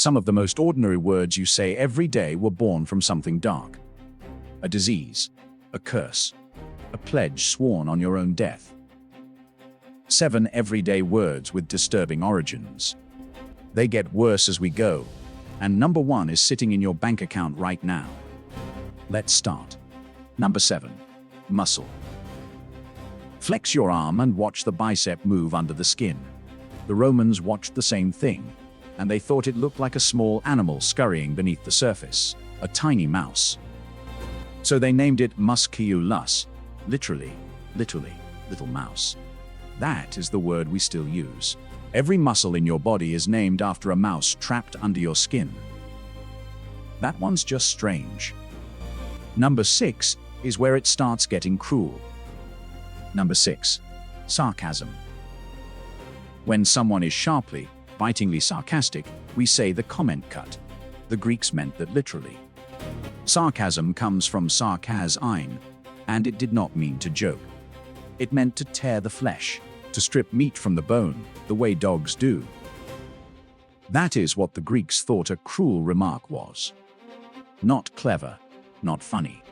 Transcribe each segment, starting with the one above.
Some of the most ordinary words you say every day were born from something dark. A disease, a curse, a pledge sworn on your own death. 7 everyday words with disturbing origins. They get worse as we go, and number 1 is sitting in your bank account right now. Let's start. Number 7. Muscle. Flex your arm and watch the bicep move under the skin. The Romans watched the same thing, and they thought it looked like a small animal scurrying beneath the surface, a tiny mouse. So they named it musculus, literally, little mouse. That is the word we still use. Every muscle in your body is named after a mouse trapped under your skin. That one's just strange. Number 6 is where it starts getting cruel. Number 6. Sarcasm. When someone is sharply, bitingly sarcastic, we say the comment cut. The Greeks meant that literally. Sarcasm comes from sarkazine, and it did not mean to joke. It meant to tear the flesh, to strip meat from the bone, the way dogs do. That is what the Greeks thought a cruel remark was. Not clever, not funny.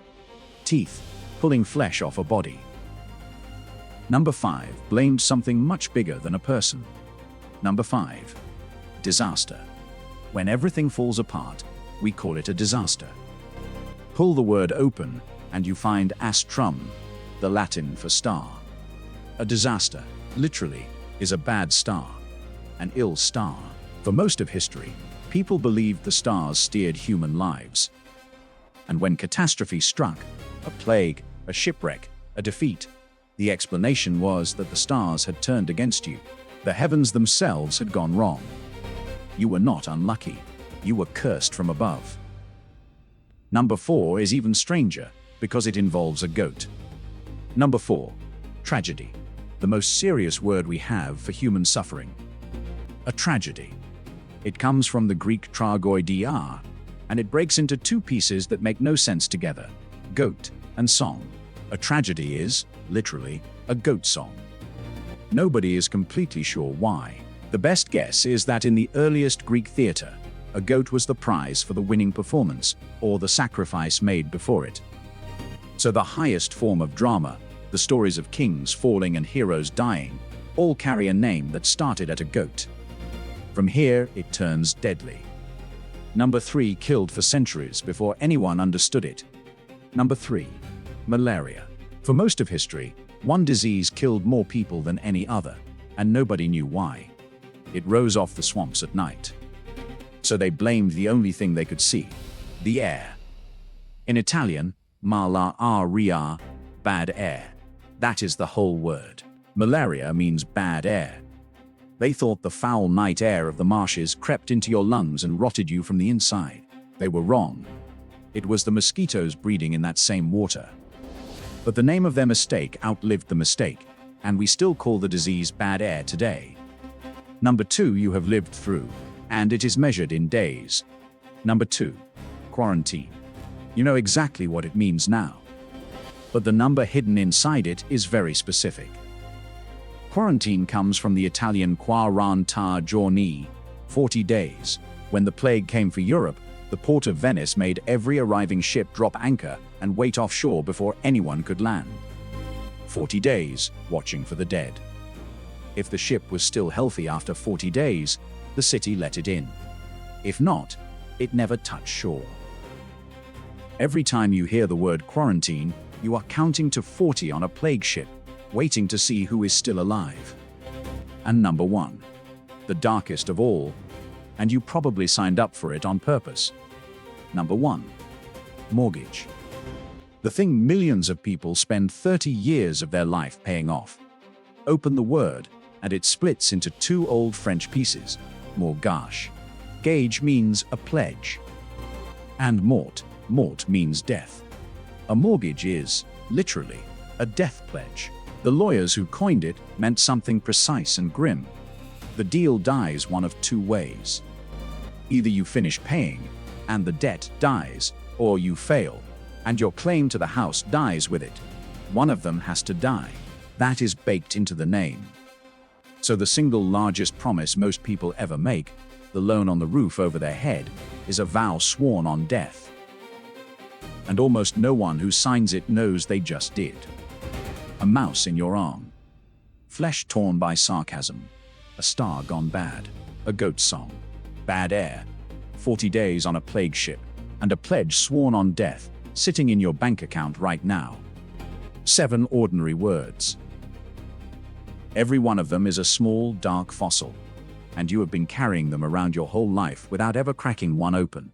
Teeth, pulling flesh off a body. Number 5 blamed something much bigger than a person. Number 5. Disaster. When everything falls apart, we call it a disaster. Pull the word open, and you find ass-trum, the Latin for star. A disaster, literally, is a bad star, an ill star. For most of history, people believed the stars steered human lives. And when catastrophe struck, a plague, a shipwreck, a defeat, the explanation was that the stars had turned against you. The heavens themselves had gone wrong. You were not unlucky. You were cursed from above. Number 4 is even stranger because it involves a goat. Number 4. Tragedy. The most serious word we have for human suffering. A tragedy. It comes from the Greek tragoidia, and it breaks into 2 pieces that make no sense together: goat and song. A tragedy is, literally, a goat song. Nobody is completely sure why. The best guess is that in the earliest Greek theater, a goat was the prize for the winning performance, or the sacrifice made before it. So the highest form of drama, the stories of kings falling and heroes dying, all carry a name that started at a goat. From here, it turns deadly. Number 3 killed for centuries before anyone understood it. Number 3. Malaria. For most of history, one disease killed more people than any other, and nobody knew why. It rose off the swamps at night. So they blamed the only thing they could see: the air. In Italian, Malaria Bad Air. That is the whole word. Malaria means bad air. They thought the foul night air of the marshes crept into your lungs and rotted you from the inside. They were wrong. It was the mosquitoes breeding in that same water. But the name of their mistake outlived the mistake, and we still call the disease bad air today. Number 2 you have lived through, and it is measured in days. Number 2. Quarantine. You know exactly what it means now. But the number hidden inside it is very specific. Quarantine comes from the Italian 40 giorni, 40 days. When the plague came for Europe, the port of Venice made every arriving ship drop anchor and wait offshore before anyone could land. 40 days, watching for the dead. If the ship was still healthy after 40 days, the city let it in. If not, it never touched shore. Every time you hear the word quarantine, you are counting to 40 on a plague ship, waiting to see who is still alive. And number 1. The darkest of all, and you probably signed up for it on purpose. Number 1. Mortgage. The thing millions of people spend 30 years of their life paying off. Open the word, and it splits into 2 old French pieces. Mortgage. Gage means a pledge. And mort means death. A mortgage is, literally, a death pledge. The lawyers who coined it meant something precise and grim. The deal dies one of 2 ways. Either you finish paying, and the debt dies, or you fail, and your claim to the house dies with it. One of them has to die. That is baked into the name. So the single largest promise most people ever make The loan on the roof over their head is a vow sworn on death. And almost no one who signs it knows they just did. A mouse in your arm. Flesh torn by sarcasm. A star gone bad. A goat song. Bad air. 40 days on a plague ship. And a pledge sworn on death, sitting in your bank account right now. 7 ordinary words. Every one of them is a small, dark fossil, and you have been carrying them around your whole life without ever cracking one open.